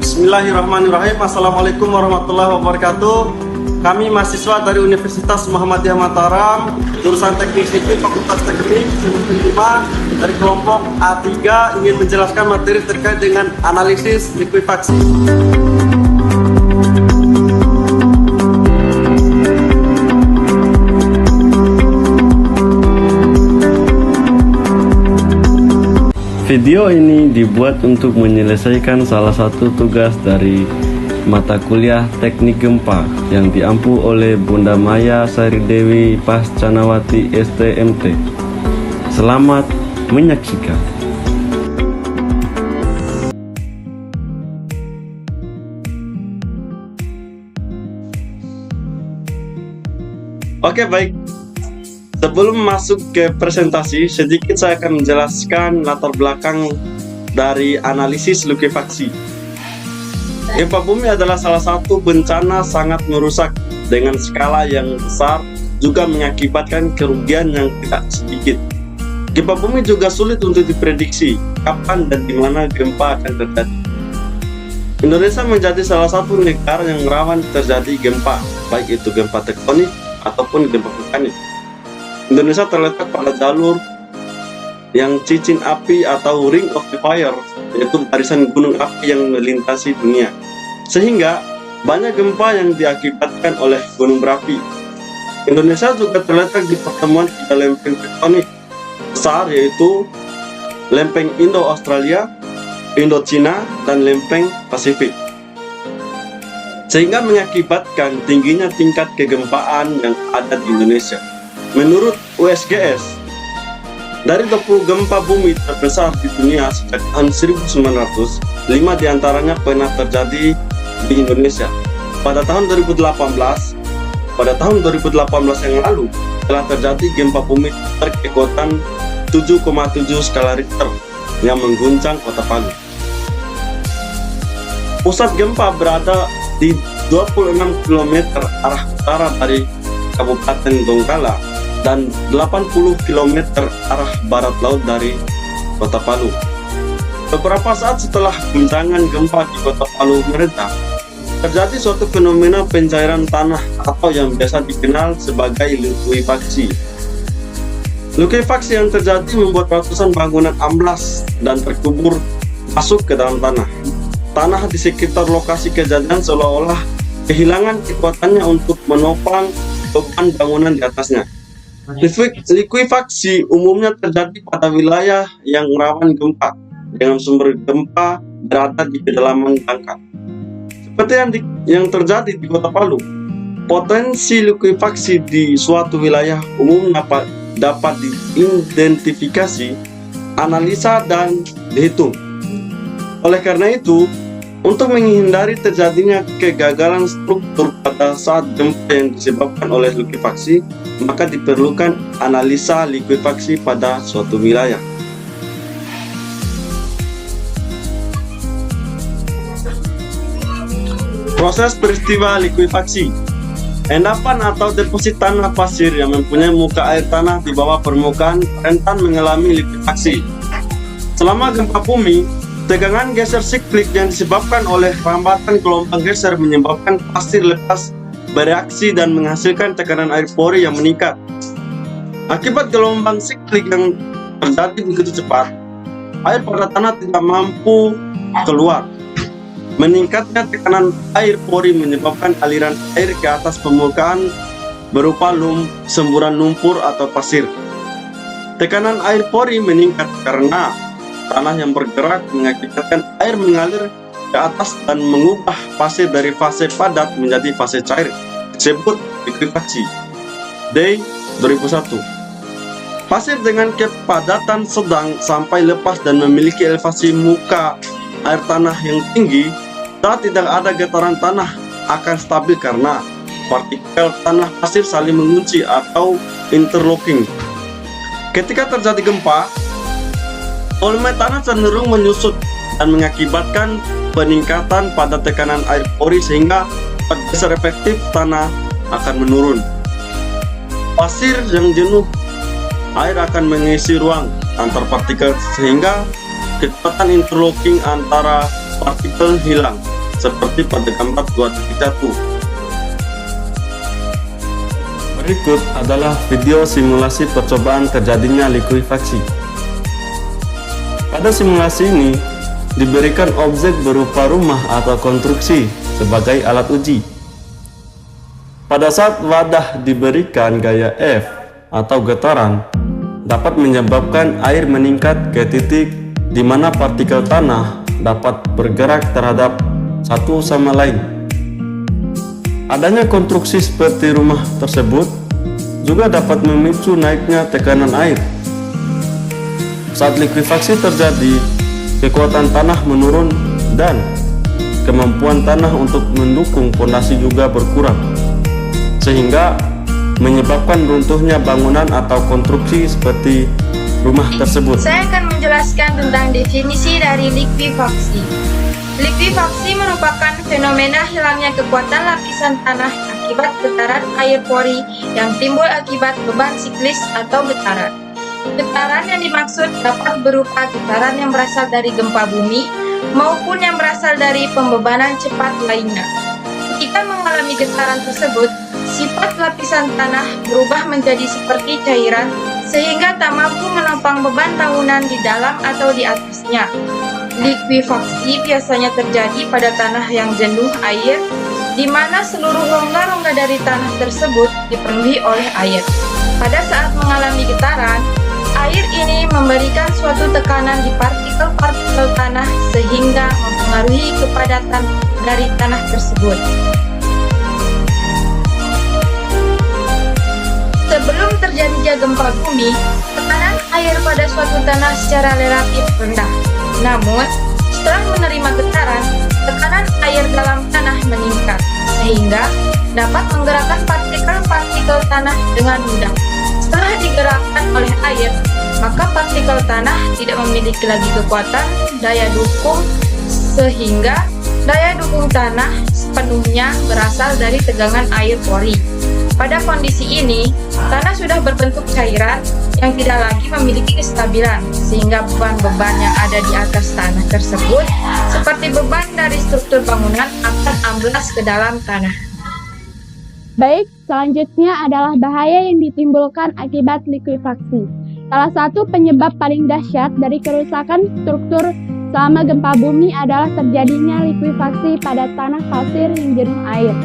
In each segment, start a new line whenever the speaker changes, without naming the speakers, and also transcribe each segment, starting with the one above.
Bismillahirrahmanirrahim. Assalamualaikum warahmatullahi wabarakatuh. Kami mahasiswa dari Universitas Muhammadiyah Mataram, jurusan Teknik Sipil Fakultas Teknik semester 5 dari kelompok A3, ingin menjelaskan materi terkait dengan analisis likuifaksi.
Video ini dibuat untuk menyelesaikan salah satu tugas dari mata kuliah Teknik Gempa yang diampu oleh Bunda Maya Saridewi Pascanawati STMT. Selamat menyaksikan.
Oke, baik. Sebelum masuk ke presentasi, sedikit saya akan menjelaskan latar belakang dari analisis likuifaksi. Gempa bumi adalah salah satu bencana sangat merusak dengan skala yang besar, juga mengakibatkan kerugian yang tidak sedikit. Gempa bumi juga sulit untuk diprediksi kapan dan di mana gempa akan terjadi. Indonesia menjadi salah satu negara yang rawan terjadi gempa, baik itu gempa tektonik ataupun gempa vulkanik. Indonesia terletak pada jalur yang cincin api atau ring of the fire, yaitu barisan gunung api yang melintasi dunia, sehingga banyak gempa yang diakibatkan oleh gunung berapi. Indonesia juga terletak di pertemuan tiga lempeng tektonik besar, yaitu lempeng Indo-Australia, Indo-Cina, dan lempeng Pasifik, sehingga mengakibatkan tingginya tingkat kegempaan yang ada di Indonesia. Menurut USGS, dari 20 gempa bumi terbesar di dunia sejak tahun 1900, 5 diantaranya pernah terjadi di Indonesia. Pada tahun 2018 yang lalu, telah terjadi gempa bumi berkekuatan 7,7 skala Richter yang mengguncang Kota Palu. Pusat gempa berada di 26 km arah utara dari Kabupaten Donggala dan 80 km arah barat laut dari Kota Palu. Beberapa saat setelah guncangan gempa di Kota Palu mereda, terjadi suatu fenomena pencairan tanah atau yang biasa dikenal sebagai likuifaksi. Likuifaksi yang terjadi membuat ratusan bangunan amblas dan terkubur masuk ke dalam tanah. Tanah di sekitar lokasi kejadian seolah-olah kehilangan kekuatannya untuk menopang beban bangunan di atasnya. Likuifaksi umumnya terjadi pada wilayah yang rawan gempa, dengan sumber gempa berada di kedalaman dangkal. Seperti yang terjadi di Kota Palu, potensi likuifaksi di suatu wilayah umumnya dapat diidentifikasi, analisa, dan dihitung. Oleh karena itu, untuk menghindari terjadinya kegagalan struktur pada saat gempa yang disebabkan oleh likuifaksi, maka diperlukan analisa likuifaksi pada suatu wilayah. Proses peristiwa likuifaksi. Endapan atau deposit tanah pasir yang mempunyai muka air tanah di bawah permukaan rentan mengalami likuifaksi. Selama gempa bumi, tegangan geser siklik yang disebabkan oleh rambatan gelombang geser menyebabkan pasir lepas bereaksi dan menghasilkan tekanan air pori yang meningkat. Akibat gelombang siklik yang terjadi begitu cepat, air pada tanah tidak mampu keluar. Meningkatnya tekanan air pori menyebabkan aliran air ke atas permukaan berupa semburan lumpur atau pasir. Tekanan air pori meningkat karena tanah yang bergerak mengakibatkan air mengalir ke atas dan mengubah pasir dari fase padat menjadi fase cair, disebut likuifaksi. Day 2001. Pasir dengan kepadatan sedang sampai lepas dan memiliki elevasi muka air tanah yang tinggi, saat tidak ada getaran tanah akan stabil karena partikel tanah pasir saling mengunci atau interlocking. Ketika terjadi gempa, volume tanah cenderung menyusut dan mengakibatkan peningkatan pada tekanan air pori sehingga geser efektif tanah akan menurun. Pasir yang jenuh, air akan mengisi ruang antar partikel sehingga kekuatan interlocking antara partikel hilang, seperti pada gambar 2.1. Berikut adalah video simulasi percobaan terjadinya likuifaksi. Pada simulasi ini, diberikan objek berupa rumah atau konstruksi sebagai alat uji. Pada saat wadah diberikan gaya F atau getaran, dapat menyebabkan air meningkat ke titik di mana partikel tanah dapat bergerak terhadap satu sama lain. Adanya konstruksi seperti rumah tersebut juga dapat memicu naiknya tekanan air. Saat likuifaksi terjadi, kekuatan tanah menurun dan kemampuan tanah untuk mendukung fondasi juga berkurang, sehingga menyebabkan runtuhnya bangunan atau konstruksi seperti rumah tersebut.
Saya akan menjelaskan tentang definisi dari likuifaksi. Likuifaksi merupakan fenomena hilangnya kekuatan lapisan tanah akibat getaran air pori yang timbul akibat beban siklis atau getaran. Getaran yang dimaksud dapat berupa getaran yang berasal dari gempa bumi maupun yang berasal dari pembebanan cepat lainnya. Ketika mengalami getaran tersebut, sifat lapisan tanah berubah menjadi seperti cairan sehingga tak mampu menopang beban bangunan di dalam atau di atasnya. Likuifaksi biasanya terjadi pada tanah yang jenuh air, di mana seluruh rongga-rongga dari tanah tersebut dipenuhi oleh air. Pada saat mengalami getaran, air ini memberikan suatu tekanan di partikel-partikel tanah sehingga mempengaruhi kepadatan dari tanah tersebut. Sebelum terjadinya gempa bumi, tekanan air pada suatu tanah secara relatif rendah. Namun, setelah menerima getaran, tekanan air dalam tanah meningkat, sehingga dapat menggerakkan partikel-partikel tanah dengan mudah. Setelah digerakkan oleh air, maka partikel tanah tidak memiliki lagi kekuatan daya dukung, sehingga daya dukung tanah sepenuhnya berasal dari tegangan air pori. Pada kondisi ini, tanah sudah berbentuk cairan yang tidak lagi memiliki kestabilan, sehingga beban-beban yang ada di atas tanah tersebut, seperti beban dari struktur bangunan, akan amblas ke dalam tanah.
Baik, selanjutnya adalah bahaya yang ditimbulkan akibat likuifaksi. Salah satu penyebab paling dahsyat dari kerusakan struktur selama gempa bumi adalah terjadinya likuifaksi pada tanah pasir yang jenuh air.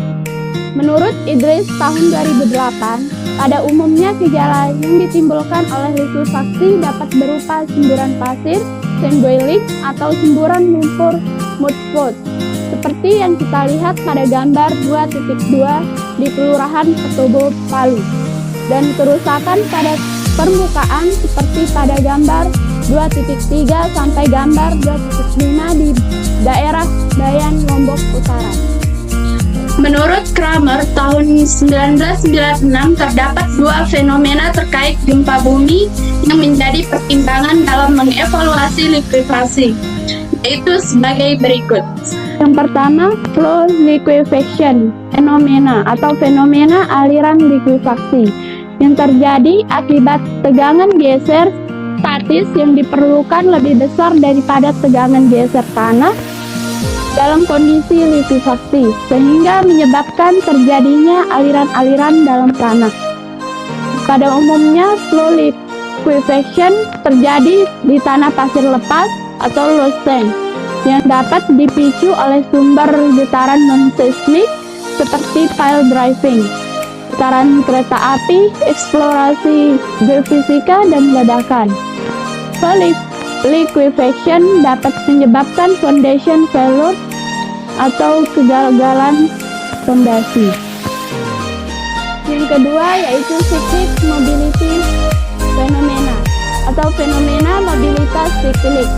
Menurut Idris tahun 2008, pada umumnya gejala yang ditimbulkan oleh likuifaksi dapat berupa semburan pasir, sand boiling, atau semburan lumpur mudflood, seperti yang kita lihat pada gambar 2.2 di Kelurahan Petobo, Palu, dan kerusakan pada permukaan seperti pada gambar 2.3 sampai gambar 2.5 di daerah Bayan, Lombok Utara. Menurut Kramer, tahun 1996 terdapat dua fenomena terkait gempa bumi yang menjadi pertimbangan dalam mengevaluasi likuifaksi, yaitu sebagai berikut. Yang pertama, flow liquefaction fenomena atau fenomena aliran likuifaksi yang terjadi akibat tegangan geser statis yang diperlukan lebih besar daripada tegangan geser tanah dalam kondisi likuifaksi, sehingga menyebabkan terjadinya aliran-aliran dalam tanah. Pada umumnya, flow liquefaction terjadi di tanah pasir lepas atau low sand yang dapat dipicu oleh sumber getaran non-seismik seperti pile driving, getaran kereta api, eksplorasi geofisika, dan ledakan. Flow liquefaction dapat menyebabkan foundation failure atau kegagalan fondasi. Yang kedua yaitu cyclic mobility phenomena atau fenomena mobilitas siklik.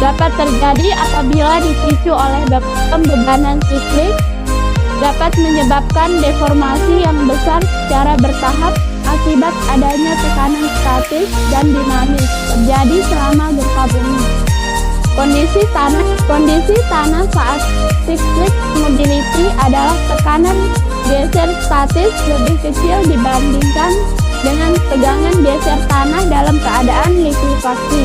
Dapat terjadi apabila dipicu oleh pembebanan siklik, dapat menyebabkan deformasi yang besar secara bertahap akibat adanya tekanan statis dan dinamis terjadi selama gempa bumi. Kondisi tanah saat cyclic mobility adalah tekanan geser statis lebih kecil dibandingkan dengan tegangan geser tanah dalam keadaan likuifaksi.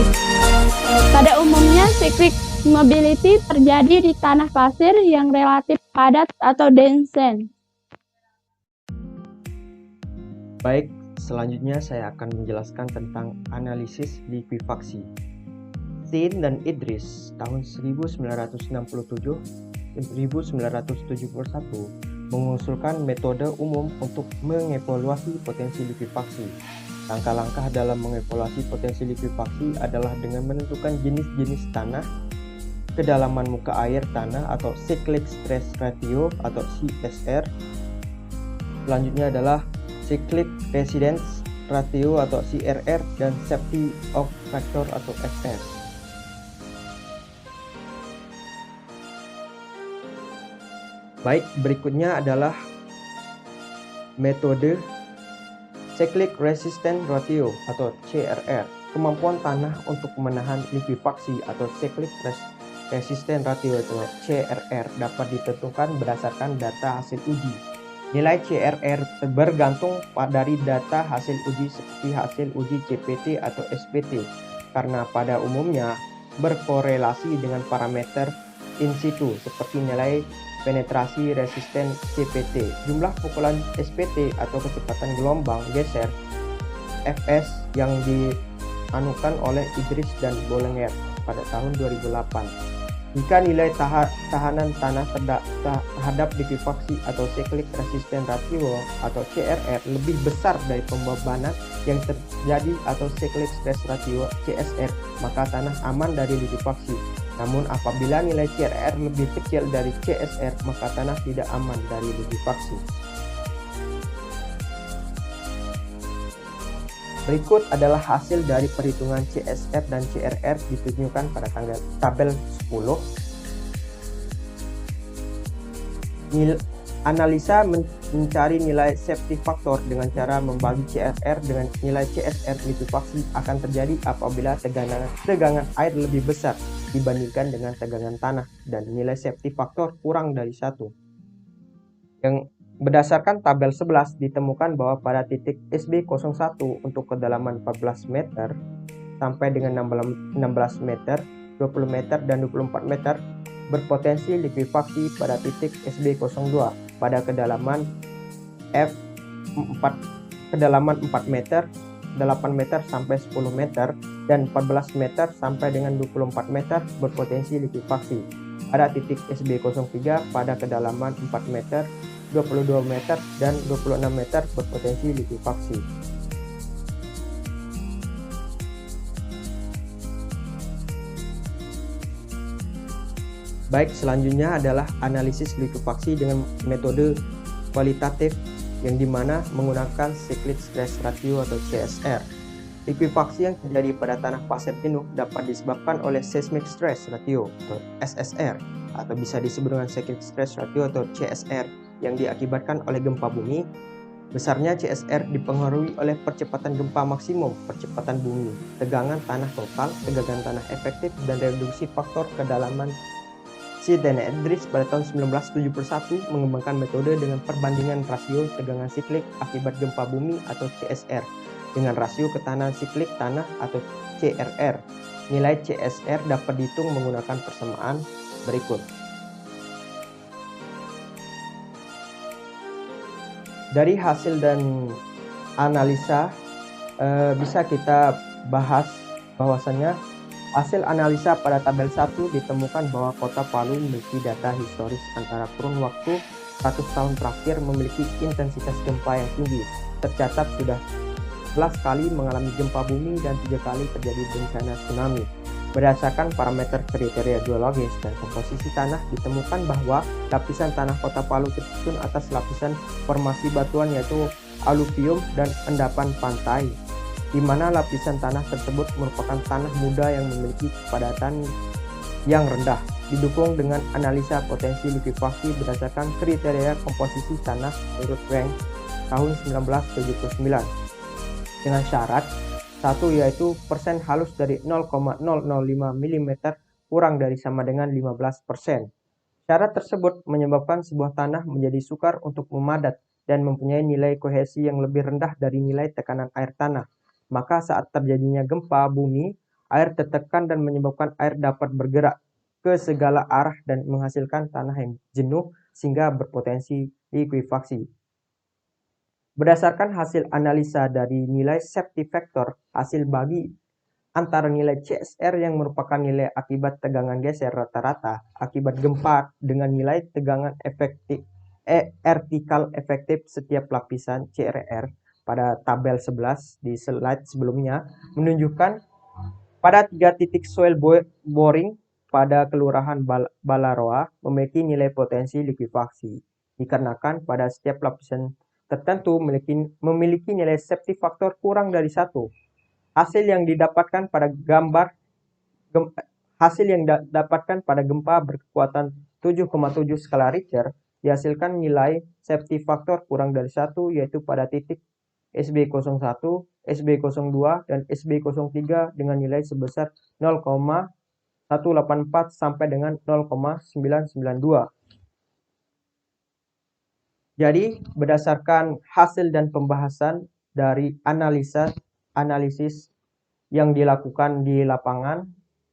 Pada umumnya, cyclic mobility terjadi di tanah pasir yang relatif padat atau dense.
Baik, selanjutnya saya akan menjelaskan tentang analisis likuifaksi. Sin dan Idris tahun 1967-1971 mengusulkan metode umum untuk mengevaluasi potensi likuifaksi. Langkah-langkah dalam mengevaluasi potensi likuifaksi adalah dengan menentukan jenis-jenis tanah, kedalaman muka air tanah atau cyclic stress ratio atau CSR. Selanjutnya adalah cyclic residence ratio atau CRR dan safety of factor atau FF. Baik, berikutnya adalah metode cyclic resistance ratio atau CRR. Kemampuan tanah untuk menahan likuifaksi atau cyclic resistance ratio atau CRR dapat ditentukan berdasarkan data hasil uji. Nilai CRR bergantung dari data hasil uji seperti hasil uji CPT atau SPT, karena pada umumnya berkorelasi dengan parameter in situ seperti nilai penetrasi resisten CPT, jumlah pukulan SPT atau kecepatan gelombang geser FS yang dianukan oleh Idris dan Bollinger pada tahun 2008. Jika nilai tahanan tanah terhadap likuifaksi atau cyclic resistance ratio atau CRR lebih besar dari pembebanan yang terjadi atau cyclic stress ratio CSR, maka tanah aman dari likuifaksi. Namun apabila nilai CRR lebih kecil dari CSR, maka tanah tidak aman dari likuifaksi. Berikut adalah hasil dari perhitungan CSR dan CRR ditunjukkan pada tabel 10. Analisa mencari nilai safety factor dengan cara membagi CRR dengan nilai CSR likuifaksi akan terjadi apabila tegangan air lebih besar dibandingkan dengan tegangan tanah dan nilai safety factor kurang dari 1. Yang berdasarkan tabel 11 ditemukan bahwa pada titik SB01 untuk kedalaman 14 meter sampai dengan 16 meter, 20 meter dan 24 meter berpotensi likuifaksi pada titik SB02 pada kedalaman kedalaman 4 meter, 8 meter sampai 10 meter dan 14 meter sampai dengan 24 meter berpotensi likuifaksi. Pada titik SB03 pada kedalaman 4 meter, 22 meter dan 26 meter berpotensi likuifaksi. Baik, selanjutnya adalah analisis likuifaksi dengan metode kualitatif yang dimana menggunakan cyclic stress ratio atau CSR. Likuifaksi yang terjadi pada tanah pasir jenuh dapat disebabkan oleh seismic stress ratio atau SSR atau bisa disebut dengan cyclic stress ratio atau CSR yang diakibatkan oleh gempa bumi. Besarnya CSR dipengaruhi oleh percepatan gempa maksimum, percepatan bumi, tegangan tanah total, tegangan tanah efektif, dan reduksi faktor kedalaman. Sin dan Idris pada tahun 1971 mengembangkan metode dengan perbandingan rasio tegangan siklik akibat gempa bumi atau CSR dengan rasio ketahanan siklik tanah atau CRR. Nilai CSR dapat dihitung menggunakan persamaan berikut. Dari hasil dan analisa bisa kita bahas bahwasannya hasil analisa pada tabel 1 ditemukan bahwa Kota Palu memiliki data historis antara kurun waktu 100 tahun terakhir memiliki intensitas gempa yang tinggi. Tercatat sudah 11 kali mengalami gempa bumi dan 3 kali terjadi bencana tsunami. Berdasarkan parameter kriteria geologis dan komposisi tanah ditemukan bahwa lapisan tanah Kota Palu tersusun atas lapisan formasi batuan yaitu aluvium dan endapan pantai, di mana lapisan tanah tersebut merupakan tanah muda yang memiliki kepadatan yang rendah, didukung dengan analisa potensi likuifaksi berdasarkan kriteria komposisi tanah menurut Rank tahun 1979 dengan syarat satu yaitu persen halus dari 0,005 mm kurang dari sama dengan 15%. Syarat tersebut menyebabkan sebuah tanah menjadi sukar untuk memadat dan mempunyai nilai kohesi yang lebih rendah dari nilai tekanan air tanah. Maka saat terjadinya gempa bumi air tertekan dan menyebabkan air dapat bergerak ke segala arah dan menghasilkan tanah yang jenuh sehingga berpotensi likuifaksi. Berdasarkan hasil analisa dari nilai safety factor, hasil bagi antara nilai CSR yang merupakan nilai akibat tegangan geser rata-rata akibat gempa dengan nilai tegangan vertikal efektif setiap lapisan CRR pada tabel 11 di slide sebelumnya menunjukkan pada 3 titik soil boring pada Kelurahan Balaroa memiliki nilai potensi likuifaksi dikarenakan pada setiap lapisan tertentu memiliki nilai safety factor kurang dari 1. Hasil yang didapatkan pada dapatkan pada gempa berkekuatan 7,7 skala Richter dihasilkan nilai safety factor kurang dari 1 yaitu pada titik SB01, SB02, dan SB03 dengan nilai sebesar 0,184 sampai dengan 0,992. Jadi berdasarkan hasil dan pembahasan dari analisis yang dilakukan di lapangan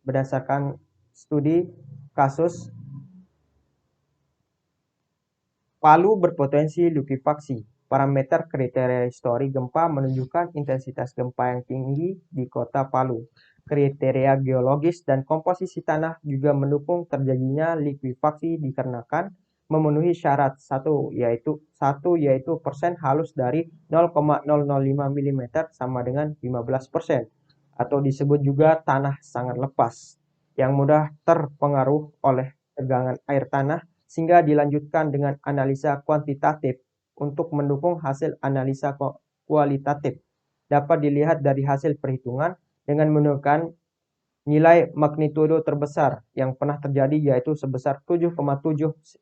berdasarkan studi kasus Palu berpotensi likuifaksi. Parameter kriteria histori gempa menunjukkan intensitas gempa yang tinggi di kota Palu. Kriteria geologis dan komposisi tanah juga mendukung terjadinya likuifaksi dikarenakan memenuhi syarat yaitu persen halus dari 0,005 mm sama dengan 15%, atau disebut juga tanah sangat lepas yang mudah terpengaruh oleh tegangan air tanah, sehingga dilanjutkan dengan analisa kuantitatif untuk mendukung hasil analisa kualitatif. Dapat dilihat dari hasil perhitungan dengan menentukan nilai magnitudo terbesar yang pernah terjadi yaitu sebesar 7,7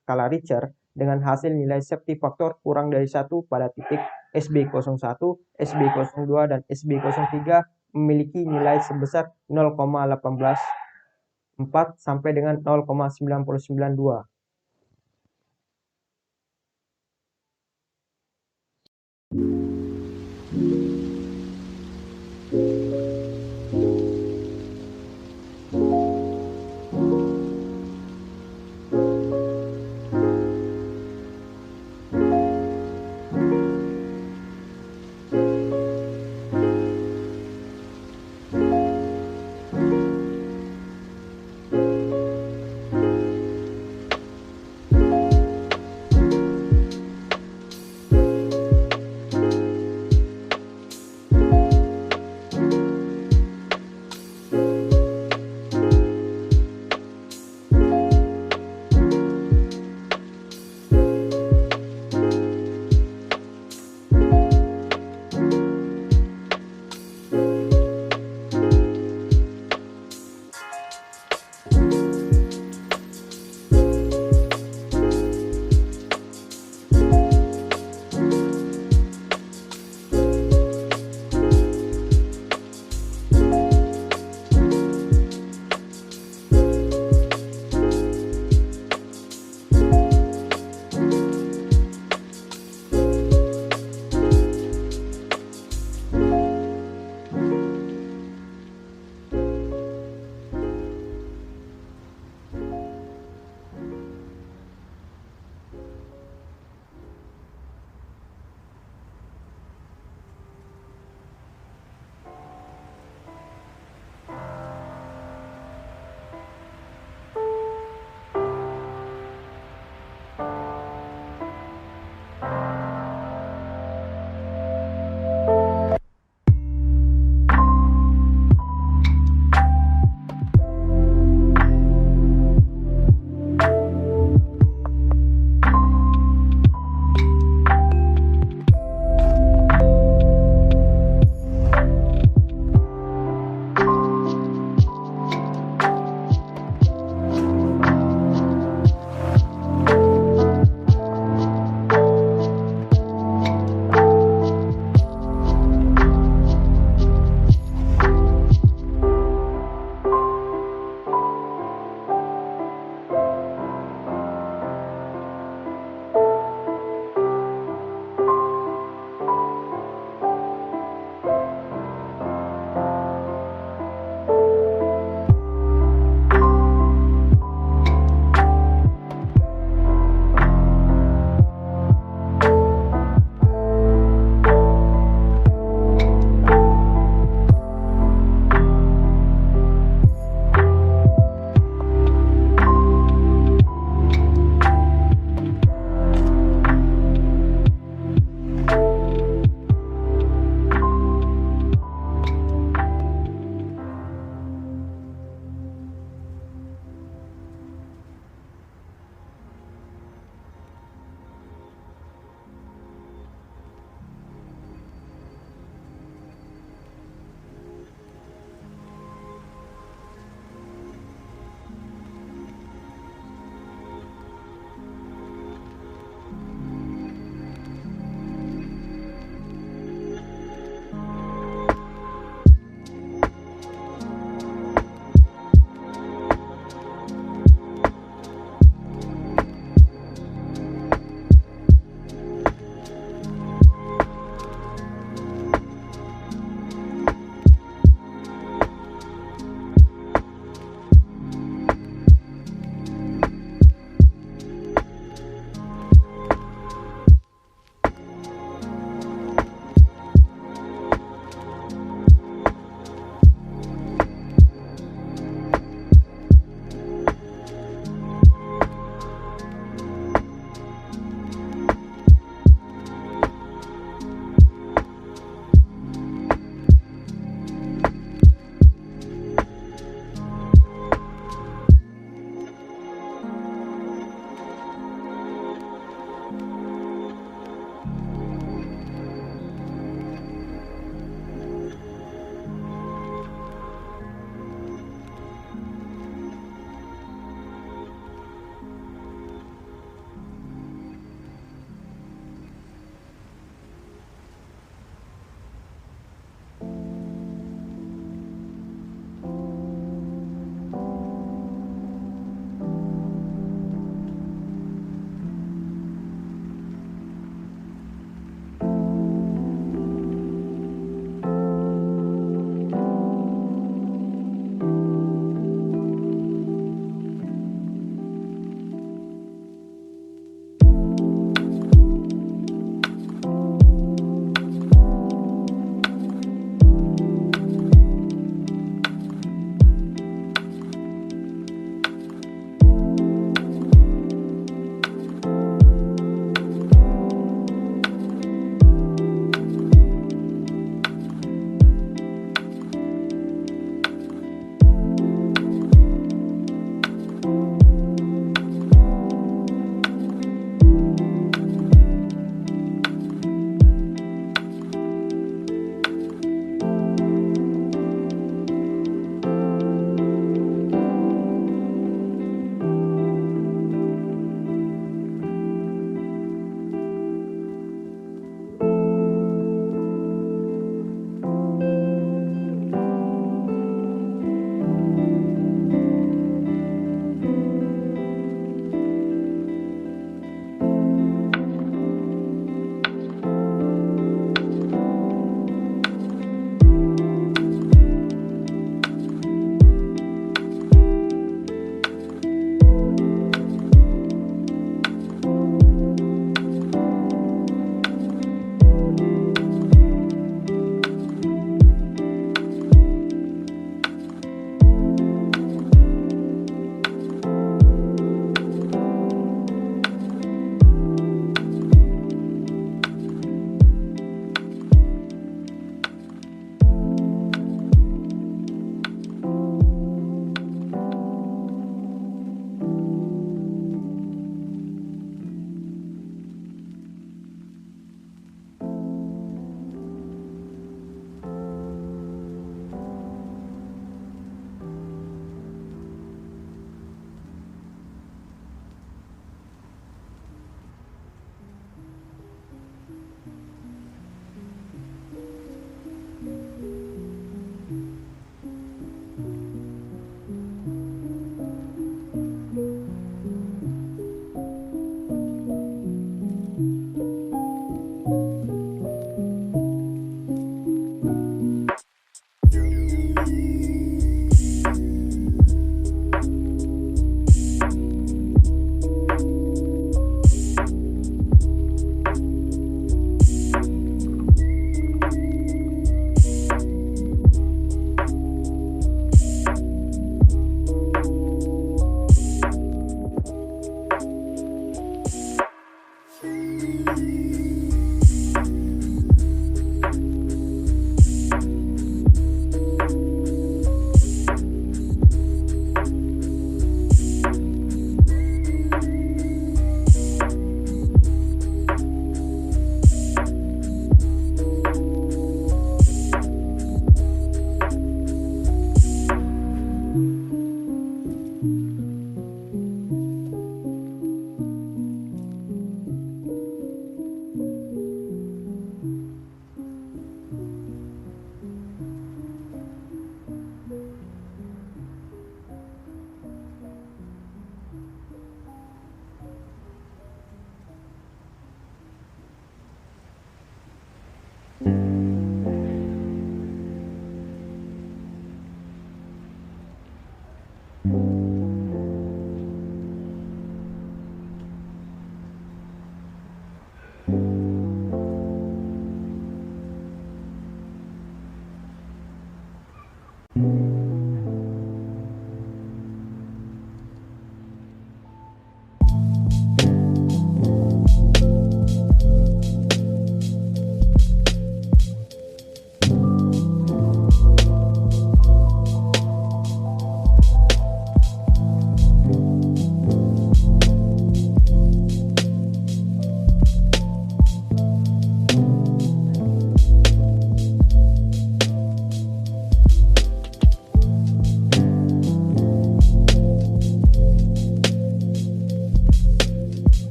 skala Richter dengan hasil nilai safety factor kurang dari 1 pada titik SB01, SB02, dan SB03 memiliki nilai sebesar 0,184 sampai dengan 0,992.